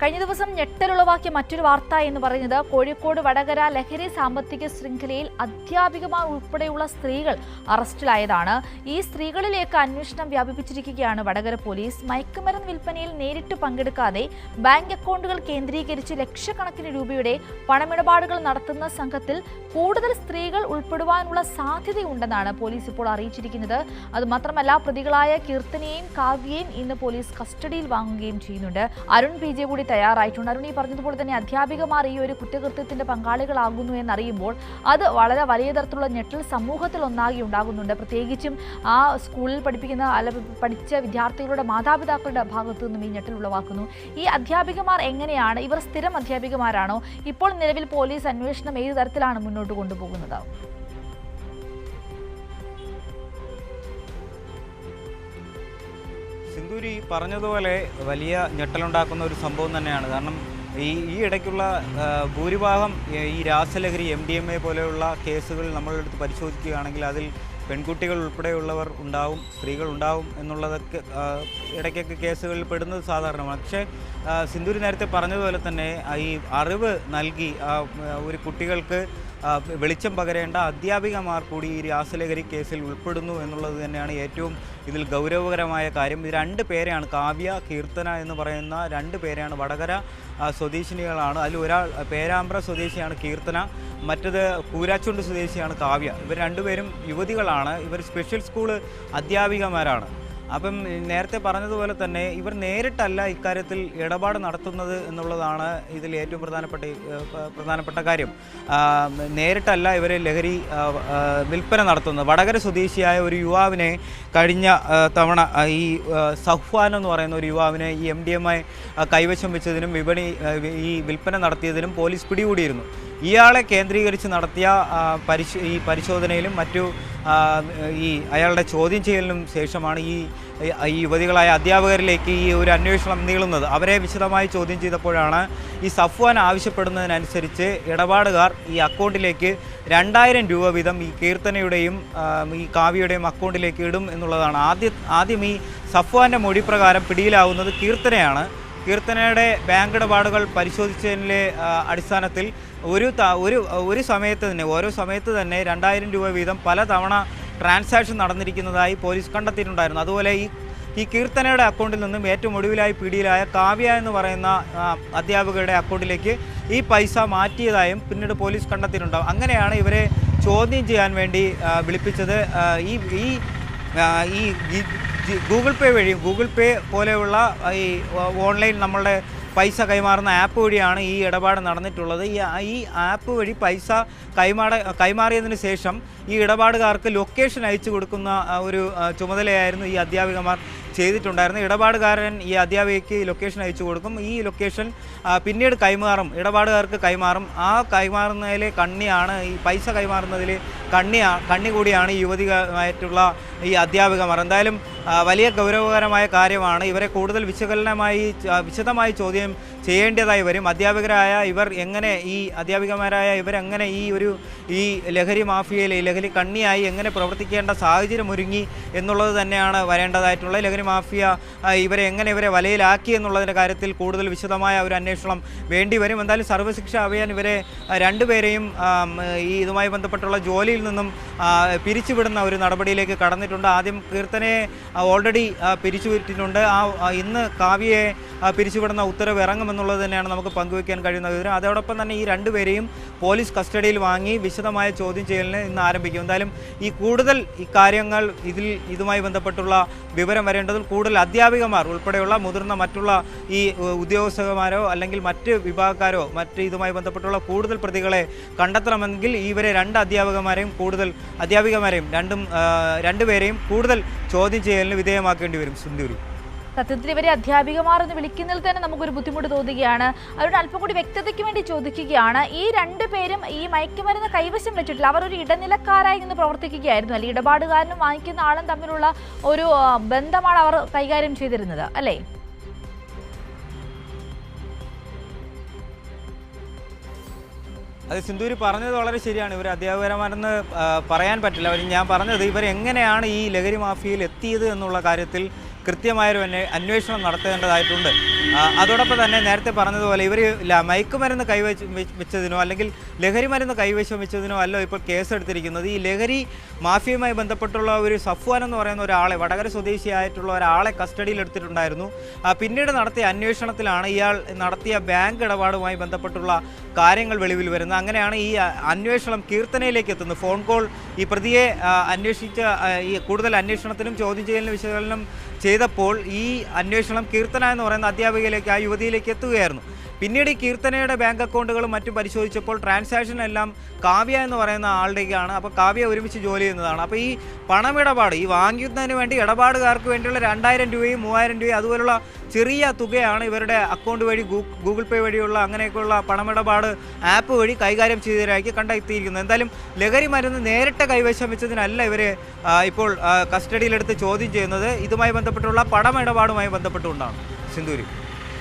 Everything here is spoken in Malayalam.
കഴിഞ്ഞ ദിവസം ഞെട്ടലുളവാക്കിയ മറ്റൊരു വാർത്ത എന്ന് പറയുന്നത് കോഴിക്കോട് വടകര ലഹരി സാമ്പത്തിക ശൃംഖലയിൽ അധ്യാപികമാർ ഉൾപ്പെടെയുള്ള സ്ത്രീകൾ അറസ്റ്റിലായതാണ്. ഈ സ്ത്രീകളിലേക്ക് അന്വേഷണം വ്യാപിപ്പിച്ചിരിക്കുകയാണ് വടകര പോലീസ്. മയക്കുമരുന്ന് വിൽപ്പനയിൽ നേരിട്ട് പങ്കെടുക്കാതെ ബാങ്ക് അക്കൗണ്ടുകൾ കേന്ദ്രീകരിച്ച് ലക്ഷക്കണക്കിന് രൂപയുടെ പണമിടപാടുകൾ നടത്തുന്ന സംഘത്തിൽ കൂടുതൽ സ്ത്രീകൾ ഉൾപ്പെടുവാനുള്ള സാധ്യതയുണ്ടെന്നാണ് പോലീസ് ഇപ്പോൾ അറിയിച്ചിരിക്കുന്നത്. അതുമാത്രമല്ല, പ്രതികളായ കീർത്തനയെയും കാവ്യയെയും ഇന്ന് പോലീസ് കസ്റ്റഡിയിൽ വാങ്ങുകയും ചെയ്യുന്നുണ്ട്. അരുൺ PJ കൂടി തയ്യാറായിട്ടുണ്ട്. അരുൺ, ഈ പറഞ്ഞതുപോലെ തന്നെ അധ്യാപികമാർ ഈ ഒരു കുറ്റകൃത്യത്തിന്റെ പങ്കാളികളാകുന്നു എന്നറിയുമ്പോൾ അത് വളരെ വലിയ തരത്തിലുള്ള ഞെട്ടൽ സമൂഹത്തിൽ ഒന്നാകെ ഉണ്ടാകുന്നുണ്ട്. പ്രത്യേകിച്ചും ആ സ്കൂളിൽ പഠിച്ച വിദ്യാർത്ഥികളുടെ മാതാപിതാക്കളുടെ ഭാഗത്തു നിന്നും ഈ ഞെട്ടൽ ഉളവാക്കുന്നു. ഈ അധ്യാപികമാർ എങ്ങനെയാണ്? ഇവർ സ്ഥിരം അധ്യാപികമാരാണോ? ഇപ്പോൾ നിലവിൽ പോലീസ് അന്വേഷണം ഏത് തരത്തിലാണ് മുന്നോട്ട് കൊണ്ടുപോകുന്നത്? സിന്ദൂരി പറഞ്ഞതുപോലെ വലിയ ഞെട്ടലുണ്ടാക്കുന്ന ഒരു സംഭവം തന്നെയാണ്. കാരണം ഈ ഇടയ്ക്കുള്ള ഭൂരിഭാഗം ഈ രാസലഹരി MDMA പോലെയുള്ള കേസുകൾ നമ്മളെടുത്ത് പരിശോധിക്കുകയാണെങ്കിൽ അതിൽ പെൺകുട്ടികൾ ഉൾപ്പെടെയുള്ളവർ ഉണ്ടാവും, സ്ത്രീകൾ ഉണ്ടാവും എന്നുള്ളതൊക്കെ ഇടയ്ക്കൊക്കെ കേസുകളിൽ പെടുന്നത് സാധാരണമാണ്. പക്ഷേ സിന്ദൂരി നേരത്തെ പറഞ്ഞതുപോലെ തന്നെ ഈ അറിവ് നൽകി ഒരു കുട്ടികൾക്ക് വെളിച്ചം പകരേണ്ട അധ്യാപികമാർ കൂടി ഈ രാസലഹരി കേസിൽ ഉൾപ്പെടുന്നു എന്നുള്ളത് തന്നെയാണ് ഏറ്റവും ഇതിൽ ഗൗരവകരമായ കാര്യം. ഇത് രണ്ട് പേരെയാണ്, കാവ്യ, കീർത്തന എന്ന് പറയുന്ന രണ്ട് പേരെയാണ്, വടകര സ്വദേശിനികളാണ്. അതിൽ ഒരാൾ പേരാമ്പ്ര സ്വദേശിയാണ് കീർത്തന, മറ്റത് കൂരാച്ചുണ്ട് സ്വദേശിയാണ് കാവ്യ. ഇവർ രണ്ടുപേരും യുവതികളാണ്. ഇവർ സ്പെഷ്യൽ സ്കൂൾ അധ്യാപികമാരാണ്. അപ്പം നേരത്തെ പറഞ്ഞതുപോലെ തന്നെ ഇവർ നേരിട്ടല്ല ഇക്കാര്യത്തിൽ ഇടപാട് നടത്തുന്നത് എന്നുള്ളതാണ് ഇതിൽ ഏറ്റവും പ്രധാനപ്പെട്ട കാര്യം. നേരിട്ടല്ല ഇവർ ലഹരി വിൽപ്പന നടത്തുന്നത്. വടകര സ്വദേശിയായ ഒരു യുവാവിനെ കഴിഞ്ഞ തവണ ഈ സഹ്വാൻ എന്ന് പറയുന്ന ഒരു യുവാവിനെ ഈ MDMA കൈവശം വെച്ചതിനും ഈ വിൽപ്പന നടത്തിയതിനും പോലീസ് പിടികൂടിയിരുന്നു. ഇയാളെ കേന്ദ്രീകരിച്ച് നടത്തിയ ഈ പരിശോധനയിലും മറ്റു അയാളുടെ ചോദ്യം ചെയ്യലിനും ശേഷമാണ് ഈ യുവതികളായ അധ്യാപകരിലേക്ക് ഈ ഒരു അന്വേഷണം നീളുന്നത്. അവരെ വിശദമായി ചോദ്യം ചെയ്തപ്പോഴാണ് ഈ സഫ്വാൻ ആവശ്യപ്പെടുന്നതിനനുസരിച്ച് ഇടപാടുകാർ ഈ അക്കൗണ്ടിലേക്ക് 2000 രൂപ വീതം ഈ കീർത്തനയുടെയും ഈ കാവ്യയുടെയും അക്കൗണ്ടിലേക്ക് ഇടും എന്നുള്ളതാണ്. ആദ്യം ഈ സഫ്വാൻ്റെ മൊഴി പ്രകാരം പിടിയിലാവുന്നത് കീർത്തനയാണ്. കീർത്തനയുടെ ബാങ്ക് ഇടപാടുകൾ പരിശോധിച്ചതിൻ്റെ അടിസ്ഥാനത്തിൽ ഓരോ സമയത്ത് തന്നെ 2000 രൂപ വീതം പല തവണ ട്രാൻസാക്ഷൻ നടന്നിരിക്കുന്നതായി പോലീസ് കണ്ടെത്തിയിട്ടുണ്ടായിരുന്നു. അതുപോലെ ഈ കീർത്തനയുടെ അക്കൗണ്ടിൽ നിന്നും ഏറ്റവും ഒടുവിലായി പിടിയിലായ കാവ്യ എന്ന് പറയുന്ന അധ്യാപകരുടെ അക്കൗണ്ടിലേക്ക് ഈ പൈസ മാറ്റിയതായും പിന്നീട് പോലീസ് കണ്ടെത്തിയിട്ടുണ്ടാകും. അങ്ങനെയാണ് ഇവരെ ചോദ്യം ചെയ്യാൻ വേണ്ടി വിളിപ്പിച്ചത്. ഈ ഗൂഗിൾ പേ പോലെയുള്ള ഈ ഓൺലൈൻ നമ്മളുടെ പൈസ കൈമാറുന്ന ആപ്പ് വഴിയാണ് ഈ ഇടപാട് നടന്നിട്ടുള്ളത്. ഈ ആപ്പ് വഴി പൈസ കൈമാറിയതിന് ശേഷം ഈ ഇടപാടുകാർക്ക് ലൊക്കേഷൻ അയച്ചു കൊടുക്കുന്ന ഒരു ചുമതലയായിരുന്നു ഈ അധ്യാപികമാർ ചെയ്തിട്ടുണ്ടായിരുന്നു. ഇടപാടുകാരൻ ഈ അധ്യാപികയ്ക്ക് ലൊക്കേഷൻ അയച്ചു കൊടുക്കും. ഈ ലൊക്കേഷൻ പിന്നീട് ഇടപാടുകാർക്ക് കൈമാറും. ആ കൈമാറുന്നതിലെ കണ്ണിയാണ്, ഈ പൈസ കൈമാറുന്നതിൽ കണ്ണി കൂടിയാണ് ഈ യുവതികളായിട്ടുള്ള ഈ അധ്യാപികമാർ. എന്തായാലും വലിയ ഗൗരവകരമായ കാര്യമാണ്. ഇവരെ കൂടുതൽ വിശദമായി ചോദ്യം ചെയ്യേണ്ടതായി വരും. അധ്യാപികമാരായ ഇവരെങ്ങനെ ഈ ലഹരി മാഫിയയിൽ ലഹരി കണ്ണിയായി എങ്ങനെ പ്രവർത്തിക്കേണ്ട സാഹചര്യം ഒരുങ്ങി എന്നുള്ളത് തന്നെയാണ് വരേണ്ടതായിട്ടുള്ള. ലഹരി മാഫിയ ഇവരെ വലയിലാക്കി എന്നുള്ളതിൻ്റെ കാര്യത്തിൽ കൂടുതൽ വിശദമായ ഒരു അന്വേഷണം വേണ്ടിവരും. എന്തായാലും സർവ്വശിക്ഷാ അഭിയാൻ ഇവരെ രണ്ടുപേരെയും ഇതുമായി ബന്ധപ്പെട്ടുള്ള ജോലിയിൽ നിന്നും പിരിച്ചുവിടുന്ന ഒരു നടപടിയിലേക്ക് കടന്നിട്ടുണ്ട്. ആദ്യം കീർത്തനയെ ഓൾറെഡി പിരിച്ചുവിട്ടിട്ടുണ്ട്. ഇന്ന് കാവ്യയെ പിരിച്ചുവിടുന്ന ഉത്തരവ് ഇറങ്ങുമെന്നുള്ളത് തന്നെയാണ് നമുക്ക് പങ്കുവയ്ക്കാൻ കഴിയുന്ന വിവരം. അതോടൊപ്പം തന്നെ ഈ രണ്ടുപേരെയും പോലീസ് കസ്റ്റഡിയിൽ വാങ്ങി വിശദമായ ചോദ്യം ചെയ്യലിന് ഇന്ന് ആരംഭിക്കും. എന്തായാലും കൂടുതൽ കാര്യങ്ങൾ ഇതുമായി ബന്ധപ്പെട്ടുള്ള വിവരം വരേണ്ടതും കൂടുതൽ അധ്യാപികമാർ ഉൾപ്പെടെയുള്ള മുതിർന്ന മറ്റുള്ള ഈ ഉദ്യോഗസ്ഥന്മാരോ അല്ലെങ്കിൽ മറ്റ് വിഭാഗക്കാരോ ഇതുമായി ബന്ധപ്പെട്ടുള്ള കൂടുതൽ പ്രതികളെ കണ്ടെത്തണമെങ്കിൽ ഇവരെ രണ്ടുപേരെയും കൂടുതൽ ചോദ്യം ചെയ്യലിന് വിധേയമാക്കേണ്ടി വരും. സിന്ദൂരി, സത്യത്തിൽ ഇവരെ അധ്യാപികമാർ എന്ന് വിളിക്കുന്നതിൽ തന്നെ നമുക്കൊരു ബുദ്ധിമുട്ട് തോന്നുകയാണ്. അവരുടെ അല്പം കൂടി വ്യക്തതയ്ക്ക് വേണ്ടി ചോദിക്കുകയാണ്. ഈ രണ്ടുപേരും ഈ മയക്കുമരുന്ന് കൈവശം വെച്ചിട്ടില്ല, അവർ ഒരു ഇടനിലക്കാരായി നിന്ന് പ്രവർത്തിക്കുകയായിരുന്നു അല്ലെ? ഇടപാടുകാരനും വാങ്ങിക്കുന്ന ആളും തമ്മിലുള്ള ഒരു ബന്ധമാണ് അവർ കൈകാര്യം ചെയ്തിരുന്നത് അല്ലേ? അത് സിന്ദൂരി പറഞ്ഞത് വളരെ ശരിയാണ്. ഇവർ അധ്യാപകരമാരെന്ന് പറയാൻ പറ്റില്ല. ഞാൻ പറഞ്ഞത് ഇവരെങ്ങനെയാണ് ഈ ലഹരി മാഫിയയിൽ എത്തിയത് എന്നുള്ള കാര്യത്തിൽ കൃത്യമായൊരു അന്വേഷണം നടത്തേണ്ടതായിട്ടുണ്ട്. അതോടൊപ്പം തന്നെ നേരത്തെ പറഞ്ഞതുപോലെ ഇവർ മയക്കുമരുന്ന് വെച്ചതിനോ അല്ലെങ്കിൽ ലഹരി മരുന്ന് കൈവശം വെച്ചതിനോ അല്ല ഇപ്പോൾ കേസെടുത്തിരിക്കുന്നത്. ഈ ലഹരി മാഫിയയുമായി ബന്ധപ്പെട്ടുള്ള ഒരു സഫ്വാൻ എന്ന് പറയുന്ന ഒരാളെ, വടകര സ്വദേശിയായിട്ടുള്ള ഒരാളെ കസ്റ്റഡിയിൽ എടുത്തിട്ടുണ്ടായിരുന്നു. പിന്നീട് നടത്തിയ അന്വേഷണത്തിലാണ് ഇയാൾ നടത്തിയ ബാങ്ക് ഇടപാടുമായി ബന്ധപ്പെട്ടുള്ള കാര്യങ്ങൾ വെളിവിൽ വരുന്നത്. അങ്ങനെയാണ് ഈ അന്വേഷണം കീർത്തനയിലേക്ക് എത്തുന്നത്. ഫോൺ കോൾ ഈ പ്രതിയെ അന്വേഷിച്ച ഈ കൂടുതൽ അന്വേഷണത്തിനും ചോദ്യം ചെയ്യലിനും വിശകലനം ചെയ്തപ്പോൾ ഈ അന്വേഷണം കീർത്തന എന്ന് പറയുന്ന അധ്യാപികയിലേക്ക്, ആ യുവതിയിലേക്ക് എത്തുകയായിരുന്നു. പിന്നീട് ഈ കീർത്തനയുടെ ബാങ്ക് അക്കൗണ്ടുകളും മറ്റും പരിശോധിച്ചപ്പോൾ ട്രാൻസാക്ഷൻ എല്ലാം കാവ്യ എന്ന് പറയുന്ന ആളുടേക്കാണ്. അപ്പോൾ കാവ്യ ഒരുമിച്ച് ജോലി ചെയ്യുന്നതാണ്. അപ്പോൾ ഈ പണമിടപാട്, ഈ വാങ്ങിക്കുന്നതിന് വേണ്ടി ഇടപാടുകാർക്ക് വേണ്ടിയുള്ള 2000 രൂപയും 3000 രൂപയും അതുപോലുള്ള ചെറിയ തുകയാണ് ഇവരുടെ അക്കൗണ്ട് വഴി, ഗൂഗിൾ പേ വഴിയുള്ള അങ്ങനെയൊക്കെയുള്ള പണമിടപാട് ആപ്പ് വഴി കൈകാര്യം ചെയ്തവരാക്കി കണ്ടെത്തിയിരിക്കുന്നത്. എന്തായാലും ലഹരി മരുന്ന് നേരിട്ട് കൈവശം വെച്ചതിനല്ല ഇവരെ ഇപ്പോൾ കസ്റ്റഡിയിലെടുത്ത് ചോദ്യം ചെയ്യുന്നത്. ഇതുമായി ബന്ധപ്പെട്ടുള്ള പണമിടപാടുമായി ബന്ധപ്പെട്ടുകൊണ്ടാണ്. സിന്ധൂരി.